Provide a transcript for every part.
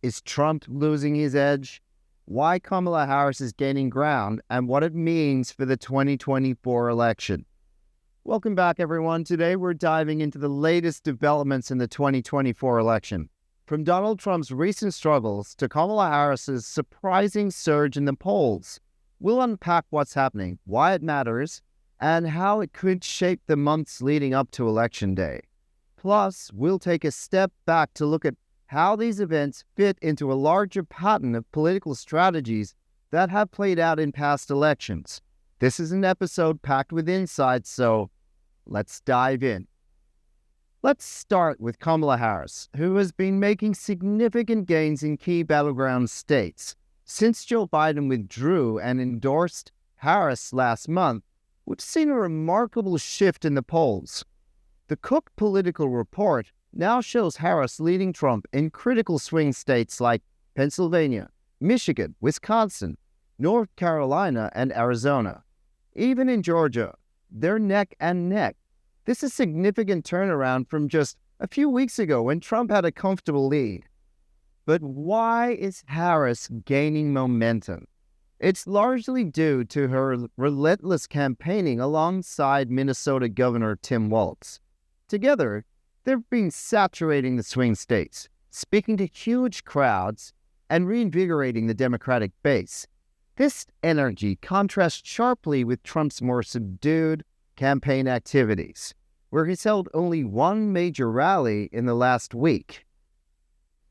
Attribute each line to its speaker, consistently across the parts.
Speaker 1: Is Trump losing his edge? Why Kamala Harris is gaining ground and what it means for the 2024 election. Welcome back, everyone. Today we're diving into the latest developments in the 2024 election. From Donald Trump's recent struggles to Kamala Harris's surprising surge in the polls, we'll unpack what's happening, why it matters, and how it could shape the months leading up to Election Day. Plus, we'll take a step back to look at how these events fit into a larger pattern of political strategies that have played out in past elections. This is an episode packed with insights, so let's dive in. Let's start with Kamala Harris, who has been making significant gains in key battleground states. Since Joe Biden withdrew and endorsed Harris last month, we've seen a remarkable shift in the polls. The Cook Political Report now shows Harris leading Trump in critical swing states like Pennsylvania, Michigan, Wisconsin, North Carolina, and Arizona. Even in Georgia, they're neck and neck. This is a significant turnaround from just a few weeks ago when Trump had a comfortable lead. But why is Harris gaining momentum? It's largely due to her relentless campaigning alongside Minnesota Governor Tim Walz. Together, they've been saturating the swing states, speaking to huge crowds, and reinvigorating the Democratic base. This energy contrasts sharply with Trump's more subdued campaign activities, where he's held only one major rally in the last week.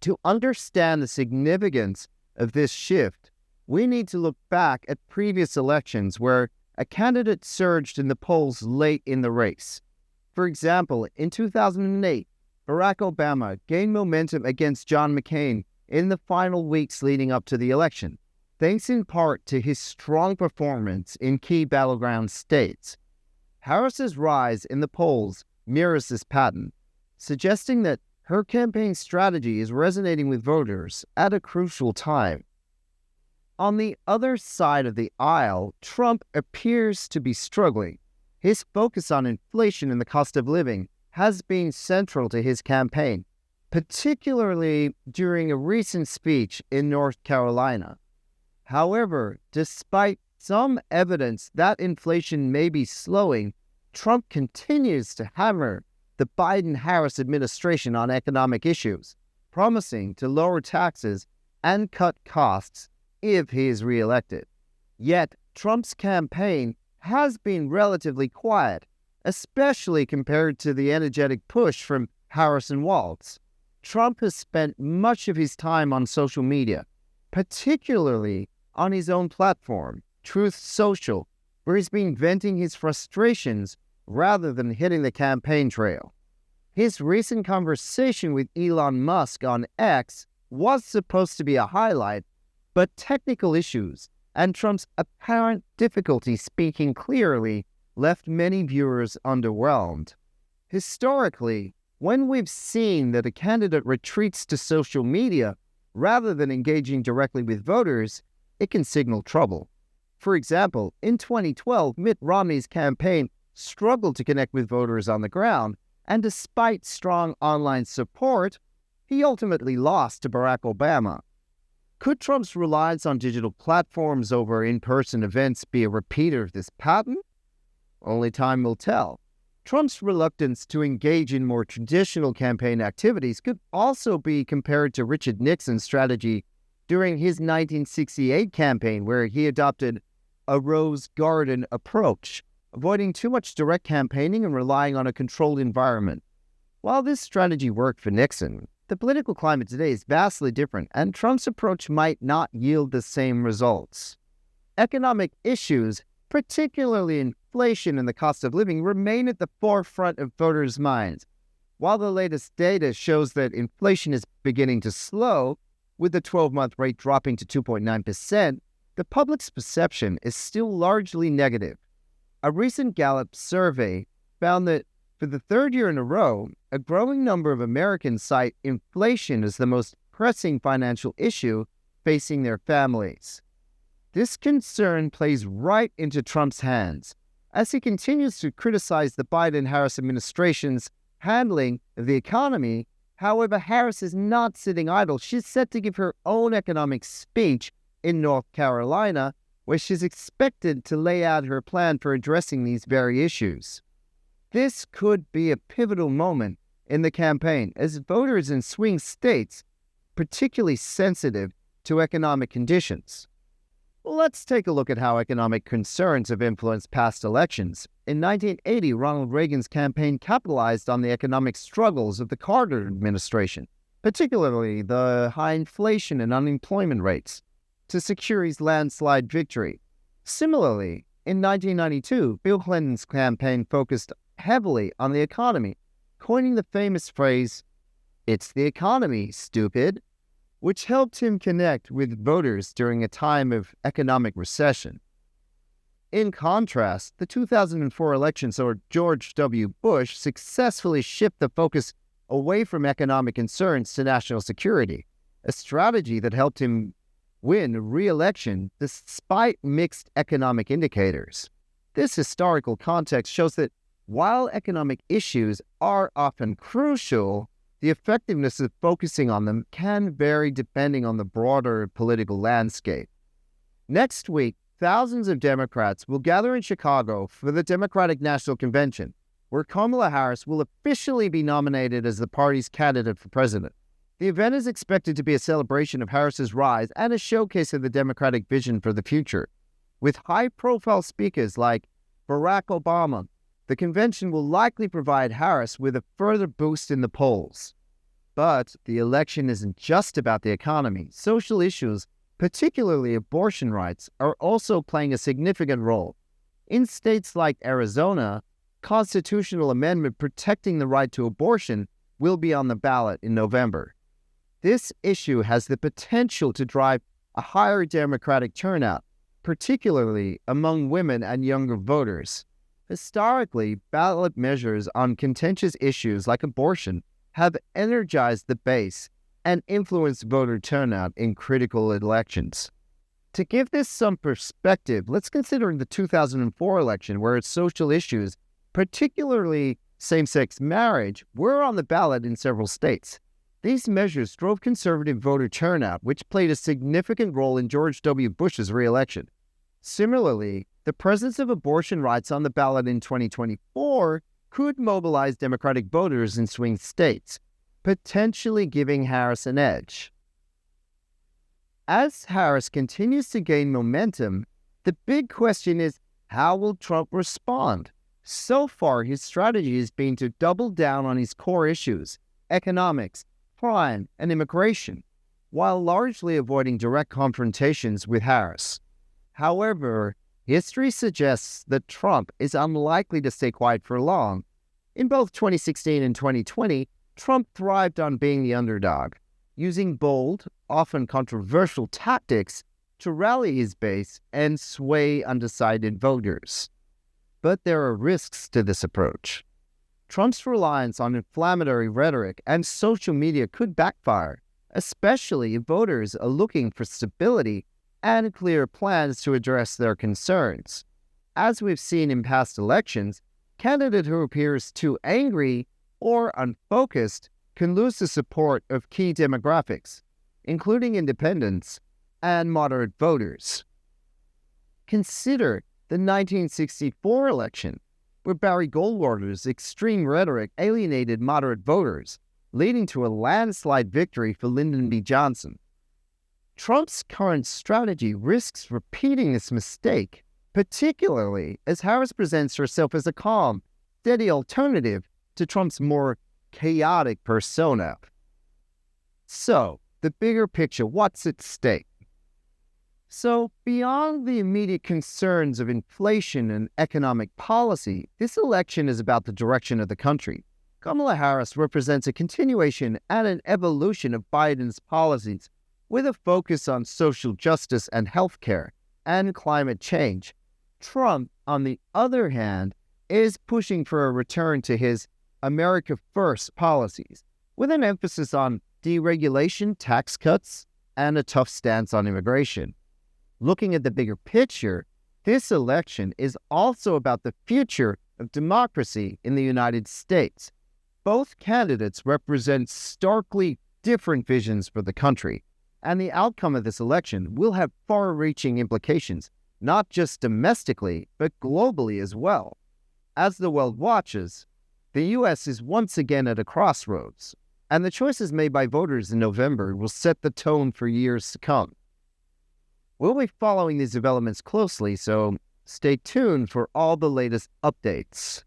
Speaker 1: To understand the significance of this shift, we need to look back at previous elections where a candidate surged in the polls late in the race. For example, in 2008, Barack Obama gained momentum against John McCain in the final weeks leading up to the election, thanks in part to his strong performance in key battleground states. Harris's rise in the polls mirrors this pattern, suggesting that her campaign strategy is resonating with voters at a crucial time. On the other side of the aisle, Trump appears to be struggling. His focus on inflation and the cost of living has been central to his campaign, particularly during a recent speech in North Carolina. However, despite some evidence that inflation may be slowing, Trump continues to hammer the Biden-Harris administration on economic issues, promising to lower taxes and cut costs if he is reelected. Yet, Trump's campaign has been relatively quiet, especially compared to the energetic push from Harris and Walz. Trump has spent much of his time on social media, particularly on his own platform, Truth Social, where he's been venting his frustrations rather than hitting the campaign trail. His recent conversation with Elon Musk on X was supposed to be a highlight, but technical issues and Trump's apparent difficulty speaking clearly left many viewers underwhelmed. Historically, when we've seen that a candidate retreats to social media rather than engaging directly with voters, it can signal trouble. For example, in 2012, Mitt Romney's campaign struggled to connect with voters on the ground, and despite strong online support, he ultimately lost to Barack Obama. Could Trump's reliance on digital platforms over in-person events be a repeat of this pattern? Only time will tell. Trump's reluctance to engage in more traditional campaign activities could also be compared to Richard Nixon's strategy during his 1968 campaign, where he adopted a rose garden approach, avoiding too much direct campaigning and relying on a controlled environment. While this strategy worked for Nixon, the political climate today is vastly different, and Trump's approach might not yield the same results. Economic issues, particularly inflation and the cost of living, remain at the forefront of voters' minds. While the latest data shows that inflation is beginning to slow, with the 12-month rate dropping to 2.9%, the public's perception is still largely negative. A recent Gallup survey found that for the third year in a row, a growing number of Americans cite inflation as the most pressing financial issue facing their families. This concern plays right into Trump's hands, as he continues to criticize the Biden-Harris administration's handling of the economy However, Harris is not sitting idle. She's set to give her own economic speech in North Carolina, where she's expected to lay out her plan for addressing these very issues. This could be a pivotal moment in the campaign, as voters in swing states are particularly sensitive to economic conditions. Well, let's take a look at how economic concerns have influenced past elections. In 1980, Ronald Reagan's campaign capitalized on the economic struggles of the Carter administration, particularly the high inflation and unemployment rates, to secure his landslide victory. Similarly, in 1992, Bill Clinton's campaign focused heavily on the economy, coining the famous phrase, "It's the economy, stupid," which helped him connect with voters during a time of economic recession. In contrast, the 2004 election saw George W. Bush successfully shift the focus away from economic concerns to national security, a strategy that helped him win re-election despite mixed economic indicators. This historical context shows that while economic issues are often crucial, the effectiveness of focusing on them can vary depending on the broader political landscape. Next week, thousands of Democrats will gather in Chicago for the Democratic National Convention, where Kamala Harris will officially be nominated as the party's candidate for president. The event is expected to be a celebration of Harris's rise and a showcase of the Democratic vision for the future. With high-profile speakers like Barack Obama, the convention will likely provide Harris with a further boost in the polls. But the election isn't just about the economy. Social issues, particularly abortion rights, are also playing a significant role. In states like Arizona, constitutional amendment protecting the right to abortion will be on the ballot in November. This issue has the potential to drive a higher Democratic turnout, particularly among women and younger voters. Historically, ballot measures on contentious issues like abortion have energized the base and influenced voter turnout in critical elections. To give this some perspective, let's consider the 2004 election, where social issues, particularly same-sex marriage, were on the ballot in several states. These measures drove conservative voter turnout, which played a significant role in George W. Bush's re-election. Similarly, the presence of abortion rights on the ballot in 2024 could mobilize Democratic voters in swing states, potentially giving Harris an edge. As Harris continues to gain momentum, the big question is, how will Trump respond? So far, his strategy has been to double down on his core issues, economics, crime, and immigration, while largely avoiding direct confrontations with Harris. However, history suggests that Trump is unlikely to stay quiet for long. In both 2016 and 2020, Trump thrived on being the underdog, using bold, often controversial tactics to rally his base and sway undecided voters. But there are risks to this approach. Trump's reliance on inflammatory rhetoric and social media could backfire, especially if voters are looking for stability and clear plans to address their concerns. As we've seen in past elections, a candidate who appears too angry or unfocused can lose the support of key demographics, including independents and moderate voters. Consider the 1964 election, where Barry Goldwater's extreme rhetoric alienated moderate voters, leading to a landslide victory for Lyndon B. Johnson. Trump's current strategy risks repeating this mistake, particularly as Harris presents herself as a calm, steady alternative to Trump's more chaotic persona. So, the bigger picture, what's at stake? So, beyond the immediate concerns of inflation and economic policy, this election is about the direction of the country. Kamala Harris represents a continuation and an evolution of Biden's policies, with a focus on social justice and healthcare and climate change. Trump, on the other hand, is pushing for a return to his America First policies, with an emphasis on deregulation, tax cuts, and a tough stance on immigration. Looking at the bigger picture, this election is also about the future of democracy in the United States. Both candidates represent starkly different visions for the country, and the outcome of this election will have far-reaching implications, not just domestically, but globally as well. As the world watches, the U.S. is once again at a crossroads, and the choices made by voters in November will set the tone for years to come. We'll be following these developments closely, so stay tuned for all the latest updates.